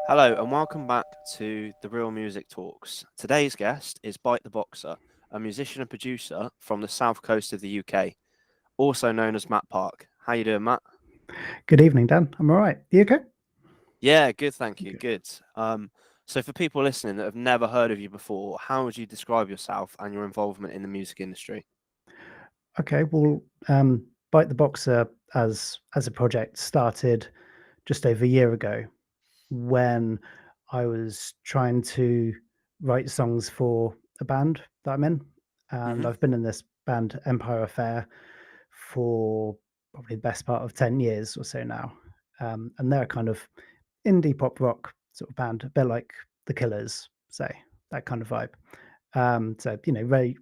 Hello and welcome back to the Real Music Talks. Today's guest is Bite the Boxer, a musician and producer from the south coast of the UK, also known as Matt Park. How you doing, Matt? Good evening, Dan. I'm all right. You okay? Yeah, good, thank you. Good. Good. So for people listening that have never heard of you before, how would you describe yourself and your involvement in the music industry? Okay. Well, Bite the Boxer as a project started just over a year ago when I was trying to write songs for a band that I'm in, and Hmm. I've been in this band Empire Affair for probably the best part of 10 years or so now, and they're a kind of indie pop rock sort of band, a bit like the Killers, say that kind of vibe. So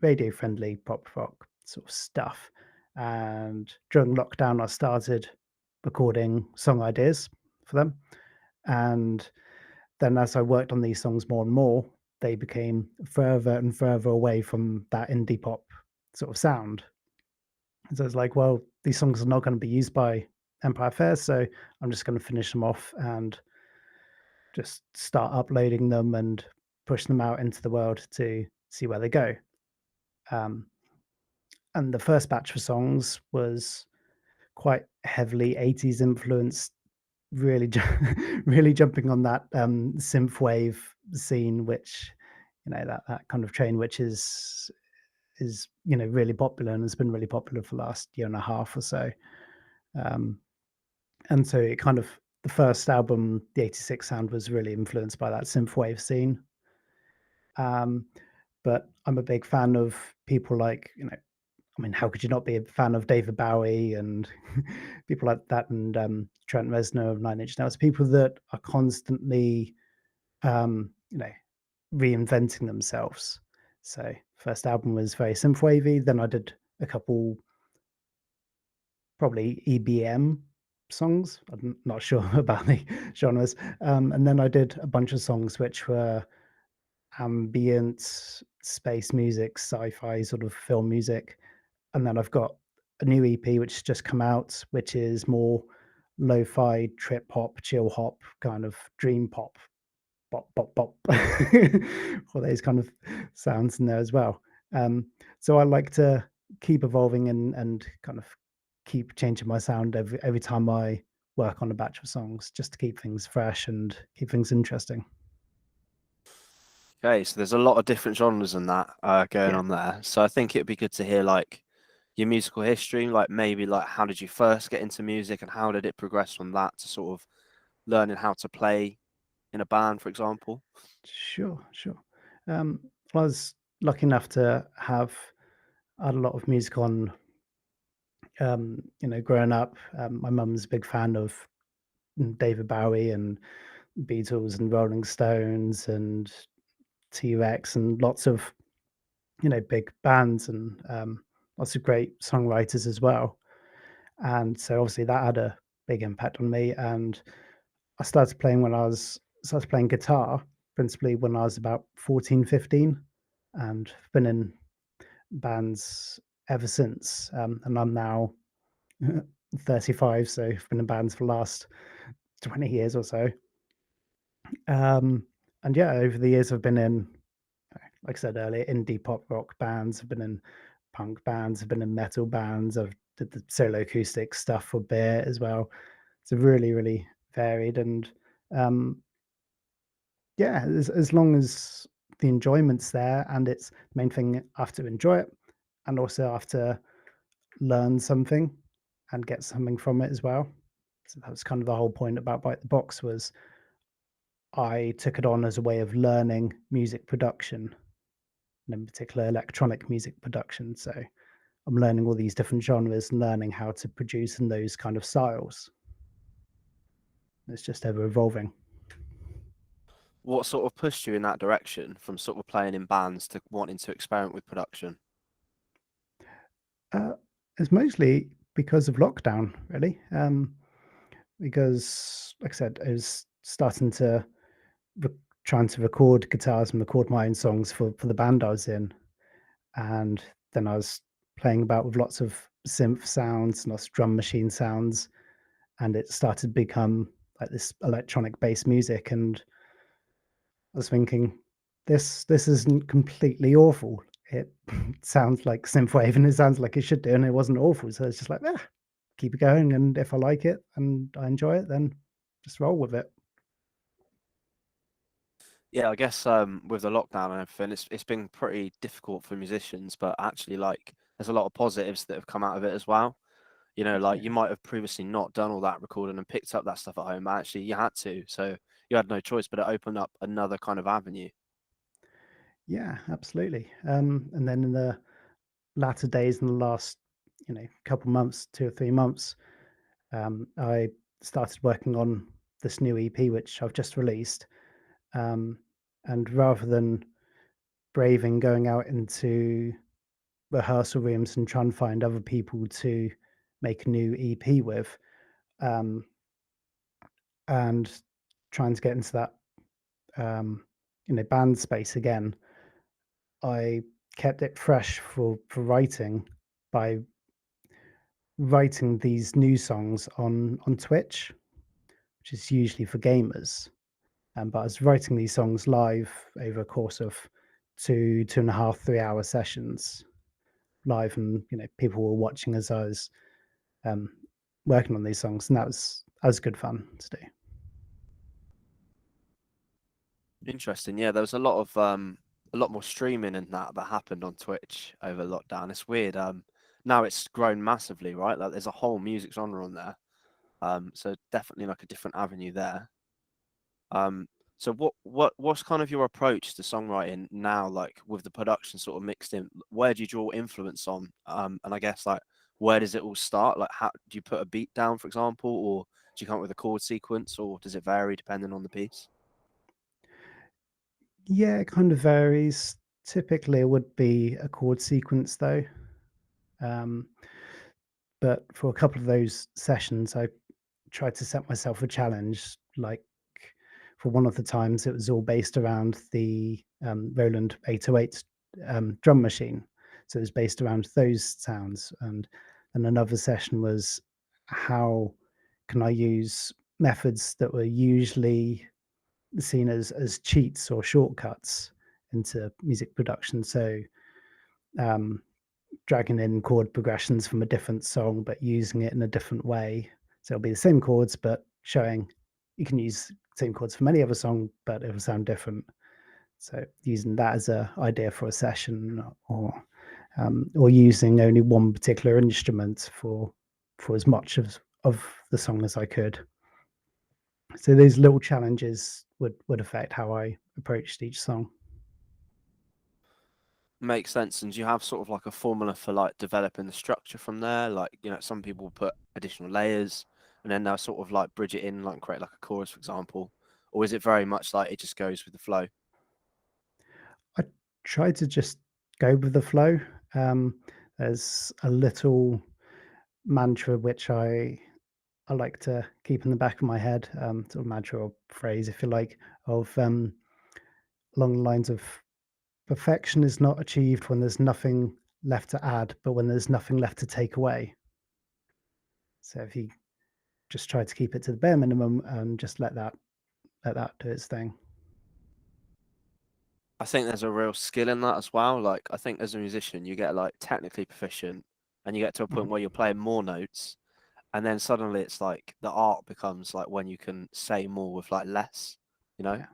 radio friendly pop rock sort of stuff. And during lockdown, I started recording song ideas for them, and then as I worked on these songs more and more, they became further and further away from that indie pop sort of sound. And so it's like, well, these songs are not going to be used by Empire Fair, so I'm just going to finish them off and just start uploading them and push them out into the world to see where they go. Um, and the first batch of songs was quite heavily 80s influenced, really, really jumping on that synthwave scene, which that kind of train, which is really popular and has been really popular for the last year and a half or so. Um, and so it kind of the first album, the '86 sound, was really influenced by that synthwave scene. Um, but I'm a big fan of people like, I mean, how could you not be a fan of David Bowie and people like that, and Trent Reznor of Nine Inch Nails? People that are constantly, um, you know, reinventing themselves. So first album was very synthwavy. Then I did a couple, probably EBM songs. I'm not sure about the genres. And then I did a bunch of songs which were ambient space music, sci-fi sort of film music. And then I've got a new EP which has just come out, which is more lo-fi, trip hop, chill hop, kind of dream pop, bop, bop, bop, all those kind of sounds in there as well. Um, so I like to keep evolving and kind of keep changing my sound every time I work on a batch of songs, just to keep things fresh and keep things interesting. Okay, so there's a lot of different genres in that going Yeah. on there. So I think it'd be good to hear like your musical history, like maybe like how did you first get into music and how did it progress from that to sort of learning how to play in a band, for example? Sure, sure. I was lucky enough to have had a lot of music on, growing up. My mum's a big fan of David Bowie and Beatles and Rolling Stones and T-Rex and lots of, big bands and lots of great songwriters as well. And so obviously that had a big impact on me. And I started playing guitar principally when I was about 14, 15, and I've been in bands ever since. And I'm now 35, so I've been in bands for the last 20 years or so. Um, and yeah, over the years, I've been in, like I said earlier, indie pop rock bands. I've been in punk bands. I've been in metal bands. I've did the solo acoustic stuff for beer as well. It's really, really varied. And um, yeah, as long as the enjoyment's there, and it's the main thing, I have to enjoy it, and also I have to learn something and get something from it as well. So that was kind of the whole point about Bite the Box, was I took it on as a way of learning music production, and in particular electronic music production. So I'm learning all these different genres and learning how to produce in those kind of styles. It's just ever evolving. What sort of pushed you in that direction from sort of playing in bands to wanting to experiment with production? Uh, it's mostly because of lockdown, really. Because, like I said, I was starting to re- trying to record guitars and record my own songs for the band I was in, and then I was playing about with lots of synth sounds and lots of drum machine sounds, and it started to become like this electronic based music, and I was thinking, this isn't completely awful. It sounds like synthwave, and it sounds like it should do, and it wasn't awful. So it's just like, keep it going, and if I like it and I enjoy it, then just roll with it. Yeah, I guess with the lockdown and everything, it's been pretty difficult for musicians, but actually, like, there's a lot of positives that have come out of it as well. You know, like you Yeah, might have previously not done all that recording and picked up that stuff at home, but actually you had to, so you had no choice, but it opened up another kind of avenue. yeah, absolutely. And then in the latter days, in the last, couple months, 2 or 3 months, I started working on this new EP, which I've just released. Um, and rather than braving going out into rehearsal rooms and trying to find other people to make a new EP with, um, and trying to get into that, um, band space again, I kept it fresh for writing by writing these new songs on Twitch, which is usually for gamers. But I was writing these songs live over a course of 2.5, 3 hour sessions live, and people were watching as I was um, working on these songs, and that was good fun to do. Interesting. Yeah, there was a lot more streaming and that happened on Twitch over lockdown. It's weird. Now it's grown massively, right? Like there's a whole music genre on there. So definitely like a different avenue there. Um, so what's kind of your approach to songwriting now, like with the production sort of mixed in? Where do you draw influence on? And I guess like where does it all start? Like how do you put a beat down, for example, or do you come up with a chord sequence, or does it vary depending on the piece? Yeah, it kind of varies. Typically, it would be a chord sequence though. Um, but for a couple of those sessions, I tried to set myself a challenge. Like for one of the times, it was all based around the Roland 808 drum machine. So it was based around those sounds. And then another session was, how can I use methods that were usually seen as cheats or shortcuts into music production? So um, dragging in chord progressions from a different song, but using it in a different way. So it'll be the same chords, but showing you can use same chords from any other song, but it will sound different. So using that as a idea for a session, or using only one particular instrument for as much of the song as I could. So these little challenges would affect how I approached each song. Makes sense. And do you have sort of like a formula for like developing the structure from there? Like, some people put additional layers and then they'll sort of like bridge it in, like create like a chorus, for example. Or is it very much like it just goes with the flow? I try to just go with the flow. Um, there's a little mantra which I like to keep in the back of my head, sort of mantra or phrase, if you like, of along the lines of, perfection is not achieved when there's nothing left to add, but when there's nothing left to take away. So if you just try to keep it to the bare minimum and just let that do its thing. I think there's a real skill in that as well. Like, I think as a musician, you get like technically proficient and you get to a point Mhm. where you're playing more notes. And then suddenly it's like the art becomes like when you can say more with like less, you know? Yeah,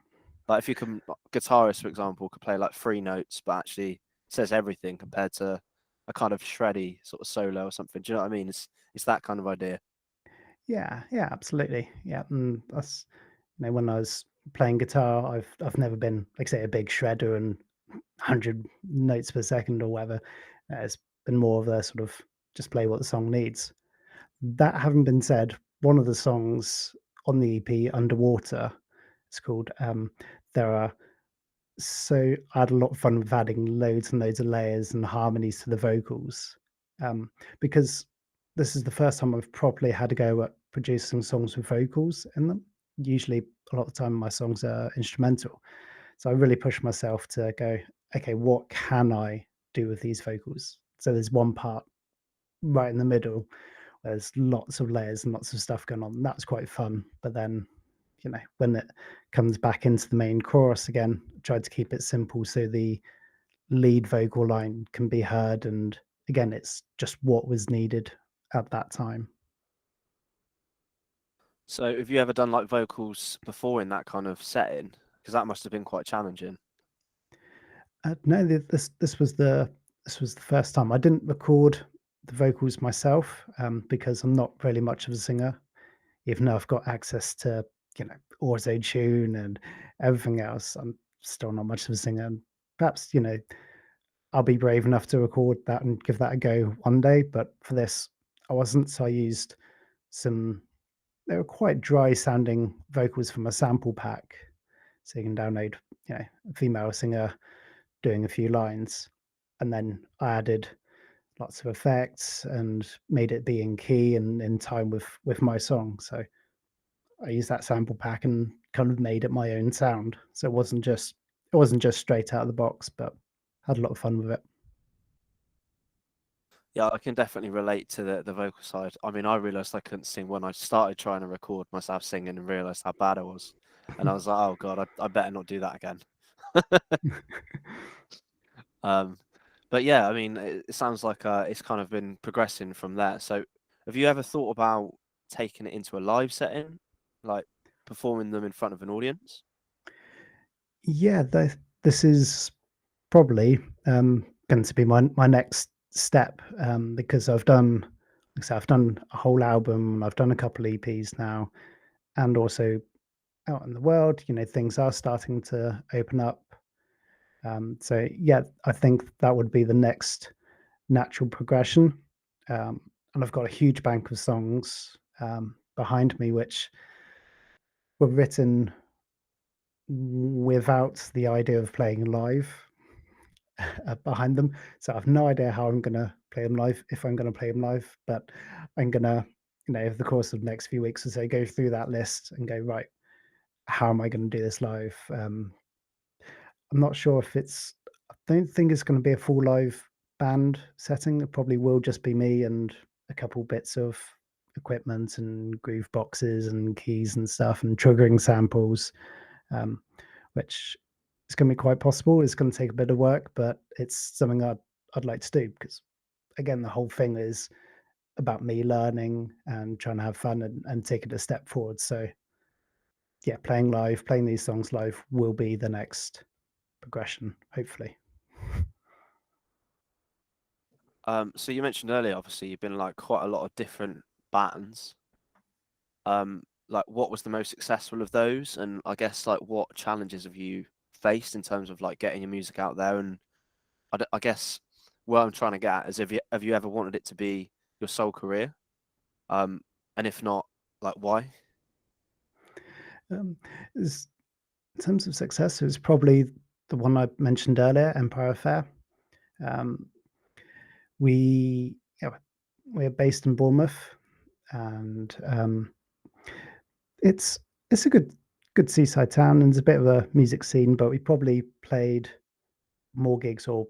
Like if you can, guitarist, for example, could play like three notes, but actually says everything compared to a kind of shreddy sort of solo or something. Do you know what I mean? It's that kind of idea. yeah, yeah, absolutely. Yeah, and that's, when I was playing guitar, I've never been, like say, a big shredder and 100 notes per second or whatever. It's been more of a sort of just play what the song needs. That having been said, one of the songs on the EP, Underwater, it's called, there are so I had a lot of fun with adding loads and loads of layers and harmonies to the vocals, because this is the first time I've properly had to go at producing songs with vocals in them. Usually, a lot of the time, my songs are instrumental. So I really pushed myself to go, okay, what can I do with these vocals? So there's one part right in the middle. There's lots of layers and lots of stuff going on. That's quite fun. But then when it comes back into the main chorus again, I tried to keep it simple so the lead vocal line can be heard, and again, it's just what was needed at that time. So have you ever done like vocals before in that kind of setting? Because that must have been quite challenging. No, this was the first time. I didn't record the vocals myself because I'm not really much of a singer, even though I've got access to auto tune and everything else. I'm still not much of a singer. And perhaps I'll be brave enough to record that and give that a go one day. But for this, I wasn't. So I used some. They were quite dry sounding vocals from a sample pack, so you can download, a female singer doing a few lines, and then I added lots of effects and made it be in key and in time with my song. So I used that sample pack and kind of made it my own sound. So it wasn't just straight out of the box, but had a lot of fun with it. Yeah, I can definitely relate to the vocal side. I mean, I realised I couldn't sing when I started trying to record myself singing and realised how bad I was. And I was like, oh God, I better not do that again. Um, but yeah, I mean, it sounds like it's kind of been progressing from there. So have you ever thought about taking it into a live setting, like performing them in front of an audience? Yeah, this is probably going to be my next step because like I said, I've done a whole album, I've done a couple EPs now, and also out in the world, things are starting to open up. So yeah, I think that would be the next natural progression. And I've got a huge bank of songs behind me which were written without the idea of playing live behind them. So I've no idea how I'm gonna play them live, if I'm gonna play them live, but I'm gonna, over the course of the next few weeks or so, go through that list and go, right, how am I gonna do this live? I'm not sure if I don't think it's gonna be a full live band setting. It probably will just be me and a couple bits of equipment and groove boxes and keys and stuff and triggering samples, um, which is going to be quite possible. It's going to take a bit of work, but it's something I'd like to do because, again, the whole thing is about me learning and trying to have fun and take it a step forward. So, yeah, playing these songs live will be the next progression, hopefully. So you mentioned earlier, obviously, you've been in like quite a lot of different bands. Like what was the most successful of those? And I guess like what challenges have you faced in terms of like getting your music out there? And I guess what I'm trying to get at is have you ever wanted it to be your sole career? Um, and if not, like why? Um, is, in terms of success, it was probably the one I mentioned earlier, Empire Fair. Um, we yeah, we're based in Bournemouth, and it's it's a good seaside town, and it's a bit of a music scene. But we probably played more gigs or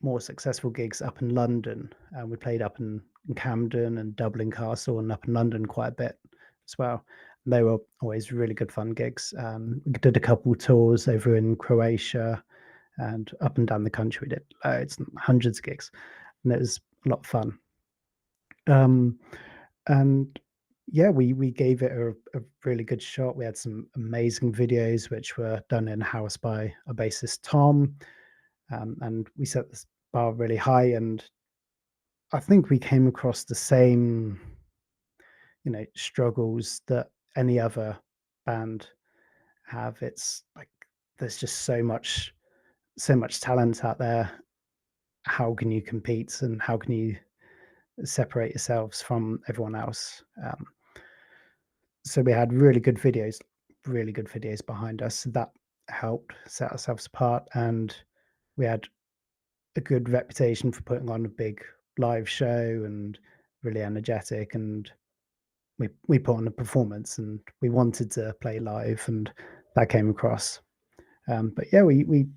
more successful gigs up in London. And we played up in Camden and Dublin Castle, and up in London quite a bit as well. And they were always really good fun gigs. We did a couple tours over in Croatia and up and down the country. We did loads, hundreds of gigs, and it was a lot of fun. Um, and yeah, we gave it a really good shot. We had some amazing videos which were done in house by a bassist Tom, and we set this bar really high. And I think we came across the same, struggles that any other band have. It's like there's just so much talent out there. How can you compete, and how can you separate yourselves from everyone else? So we had really good videos behind us. That helped set ourselves apart, and we had a good reputation for putting on a big live show and really energetic. And we put on a performance, and we wanted to play live, and that came across. But yeah, we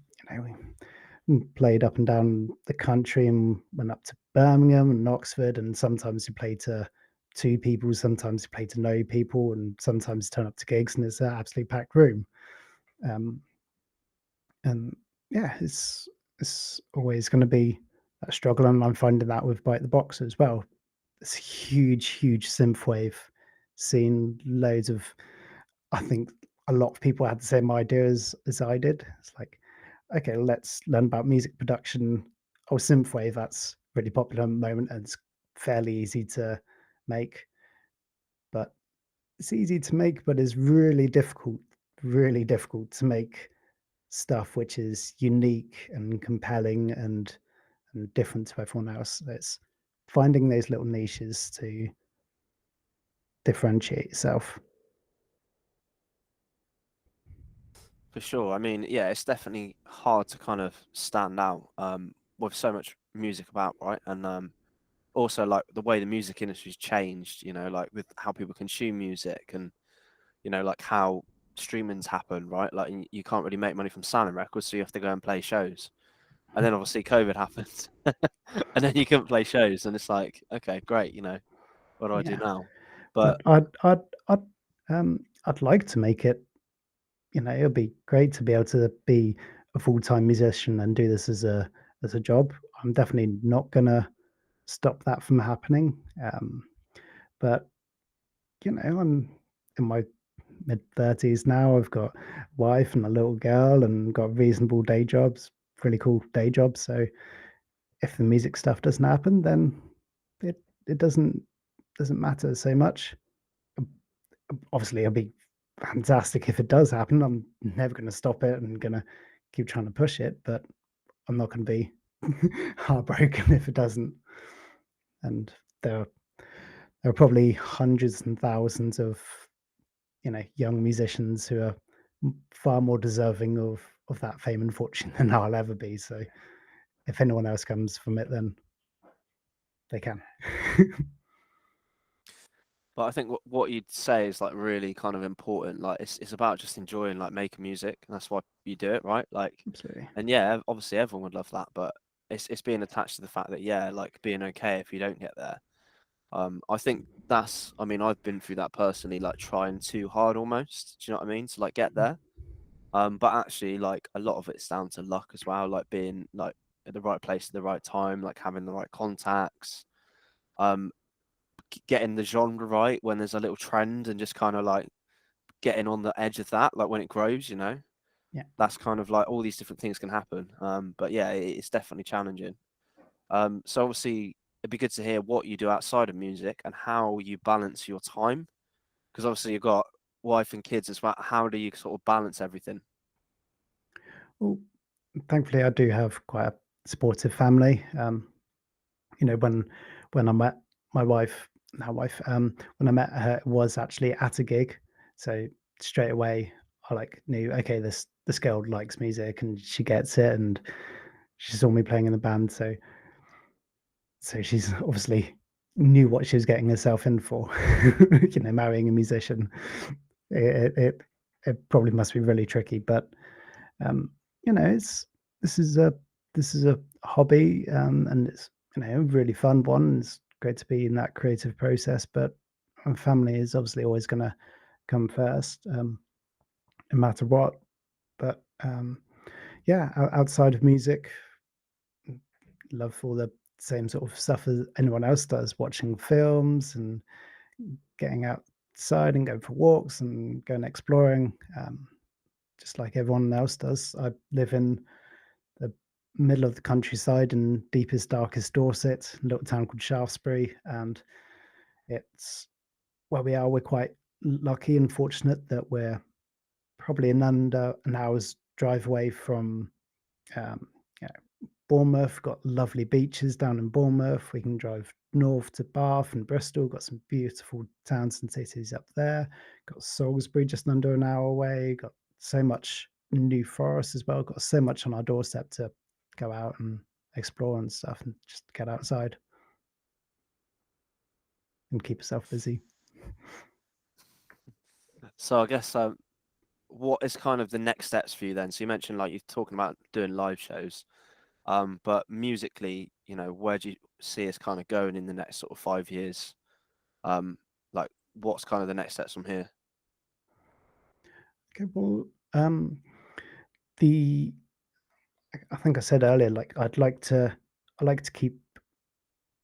played up and down the country and went up to Birmingham and Oxford, and sometimes we played to to people, sometimes you play to no people, and sometimes turn up to gigs and it's an absolutely packed room. Um, and yeah, it's always going to be a struggle, and I'm finding that with Bite the Box as well. It's a huge synthwave scene. Loads of, I think a lot of people had the same idea as I did. It's like, okay, let's learn about music production. Oh, synthwave, that's really popular at the moment and it's fairly easy to make. But it's easy to make, but it's really difficult to make stuff which is unique and compelling and different to everyone else. It's finding those little niches to differentiate yourself. For sure. I mean, yeah, it's definitely hard to kind of stand out with so much music about, right? And also like the way the music industry's changed, you know, like with how people consume music and like how streamings happen, right? Like you can't really make money from selling records, so you have to go and play shows. And then obviously COVID happened, and then you couldn't play shows, and it's like, okay, great, what do I do Yeah, now? but But I'd like to make it. It'd be great to be able to be a full-time musician and do this as a job. I'm definitely not gonna stop that from happening. But I'm in my mid 30s now. I've got a wife and a little girl and got reasonable day jobs, really cool day jobs. So if the music stuff doesn't happen, then it doesn't matter so much. Obviously, it'll be fantastic if it does happen. I'm never going to stop it and going to keep trying to push it, but I'm not going to be heartbroken if it doesn't. And there are, there are probably hundreds and thousands of young musicians who are far more deserving of that fame and fortune than I'll ever be. So if anyone else comes from it, then they can. but I think what you'd say is like really kind of important. Like it's about just enjoying like making music, and that's why you do it, right? Like, Absolutely. and yeah, obviously everyone would love that, but it's being attached to the fact that yeah, like being okay if you don't get there. I think that's, I mean, I've been through that personally, like trying too hard almost. Do you know what I mean? To like get there. But actually, like a lot of it's down to luck as well, like being like at the right place at the right time, like having the right contacts, um, getting the genre right when there's a little trend, and just kind of like getting on the edge of that, like when it grows, Yeah. that's kind of like all these different things can happen. But yeah, it's definitely challenging. So obviously, it'd be good to hear what you do outside of music and how you balance your time, because obviously you've got wife and kids as well. How do you sort of balance everything? Well, thankfully, I do have quite a supportive family. When I met my wife, now wife, when I met her, it was actually at a gig. So straight away, I like knew, okay, this girl likes music and she gets it, and she saw me playing in the band. So she's obviously knew what she was getting herself in for. Marrying a musician, it, it it probably must be really tricky, but um, it's this is a this is a hobby, and it's a really fun one. It's great to be in that creative process, but family is obviously always going to come first, no matter what. But yeah, outside of music, love all the same sort of stuff as anyone else does, watching films and getting outside and going for walks and going exploring, just like everyone else does. I live in the middle of the countryside in deepest, darkest Dorset, a little town called Shaftesbury, and it's where we are. We're quite lucky and fortunate that we're probably in under an hour's drive away from um, you know, Bournemouth. Got lovely beaches down in Bournemouth. We can drive north to Bath and Bristol. Got some beautiful towns and cities up there. Got Salisbury just under an hour away. Got so much New Forest as well. Got so much on our doorstep to go out and explore and stuff, and just get outside and keep yourself busy. So I guess what is kind of the next steps for you then? So you mentioned like you're talking about doing live shows, but musically, where do you see us kind of going in the next sort of 5 years? Like, what's kind of the next steps from here? Okay, well, the I think I said earlier, like I like to keep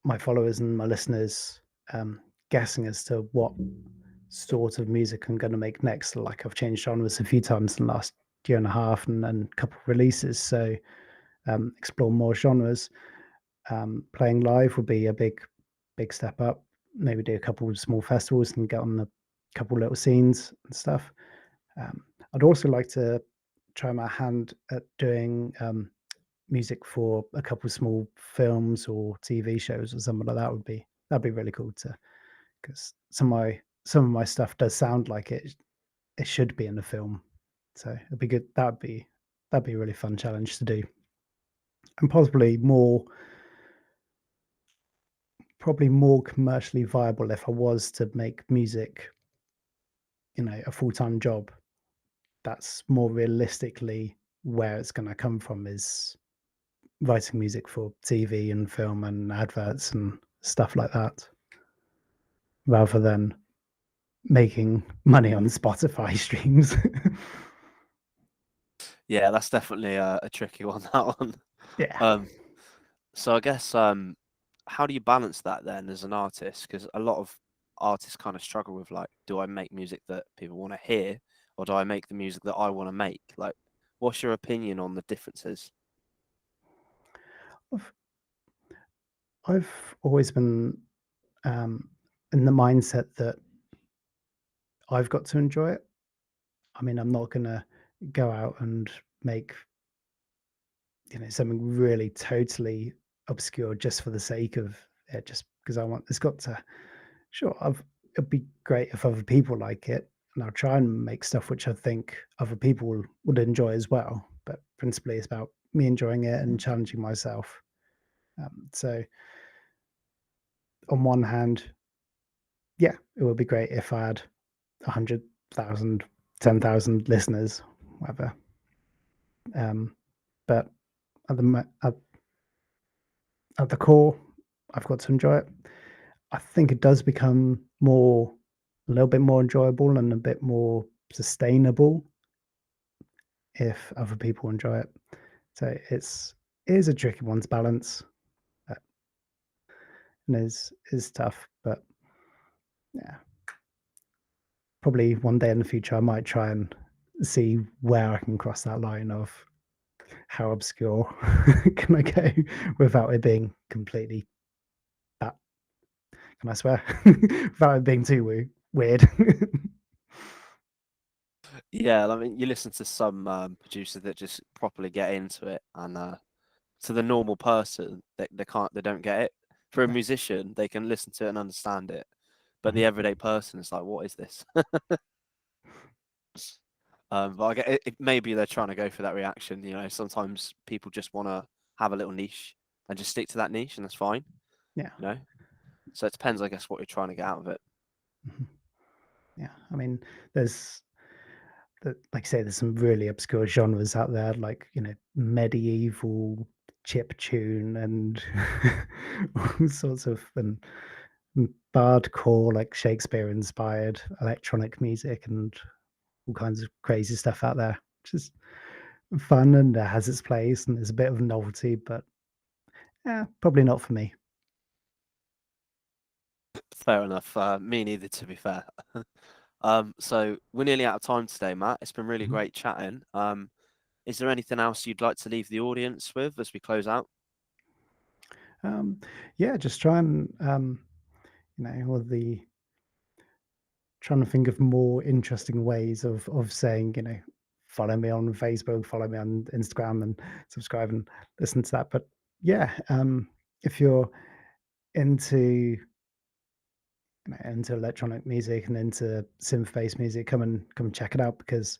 my followers and my listeners guessing as to what sort of music I'm going to make next. Like I've changed genres a few times in the last year and a half, and a couple of releases. So explore more genres. Playing live would be a big step up. Maybe do a couple of small festivals and get on a couple little scenes and stuff. Um, I'd also like to try my hand at doing music for a couple of small films or TV shows or something like that. That'd be really cool to, because some of my stuff does sound like it should be in a film. So it'd be good. That'd be a really fun challenge to do, and probably more commercially viable if I was to make music, a full time job. That's more realistically where it's going to come from, is writing music for TV and film and adverts and stuff like that, rather than making money on Spotify streams. Yeah, that's definitely a tricky one, that one. Yeah. Um, so I guess how do you balance that then as an artist? Because a lot of artists kind of struggle with like, do I make music that people want to hear, or do I make the music that I want to make? Like, what's your opinion on the differences? I've I've always been um, in the mindset that I've got to enjoy it. I mean, I'm not gonna go out and make, something really totally obscure just for the sake of it, just because I want. It's got to. Sure, it'd be great if other people like it, and I'll try and make stuff which I think other people would enjoy as well. But principally, it's about me enjoying it and challenging myself. So, on one hand, yeah, it would be great if I had 100,000, 10,000 listeners, whatever. But at at the core, I've got to enjoy it. I think it does become a little bit more enjoyable and a bit more sustainable if other people enjoy it. So it is a tricky one to balance, uh, and is tough. But yeah, probably one day in the future, I might try and see where I can cross that line of how obscure can I go without it being completely that. Can I swear? Without it being too weird. Yeah, I mean, you listen to some producers that just properly get into it, and to the normal person, they don't get it. For a Yeah. musician, they can listen to it and understand it, but the Mhm. everyday person is like, what is this? But I get it, maybe they're trying to go for that reaction. Sometimes people just want to have a little niche and just stick to that niche, and that's fine. Yeah. You know, so it depends, I guess, what you're trying to get out of it. Mhm. Yeah. I mean, there's like I say, there's some really obscure genres out there, like, medieval chip tune and all sorts of bardcore, like Shakespeare inspired electronic music and all kinds of crazy stuff out there, which is fun and has its place and there's a bit of novelty, but yeah, probably not for me. Fair enough. Me neither, to be fair. So we're nearly out of time today, Matt. It's been really Mhm. great chatting. Is there anything else you'd like to leave the audience with as we close out? Um, yeah, just try and all the trying to think of more interesting ways of saying, follow me on Facebook, follow me on Instagram, and subscribe and listen to that. But yeah, if you're into into electronic music and into synth based music, come and check it out, because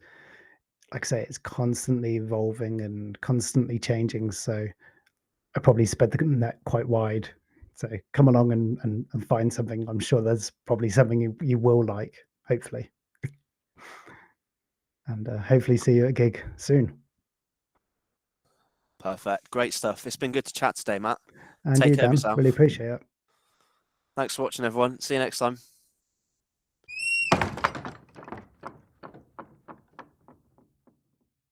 like I say, it's constantly evolving and constantly changing. So I probably spread the net quite wide. So come along and find something. I'm sure there's probably something you will like, hopefully. And hopefully see you at a gig soon. Perfect. Great stuff. It's been good to chat today, Matt. And Take you, care of Dan, really yourself. appreciate it. Thanks for watching, everyone. See you next time.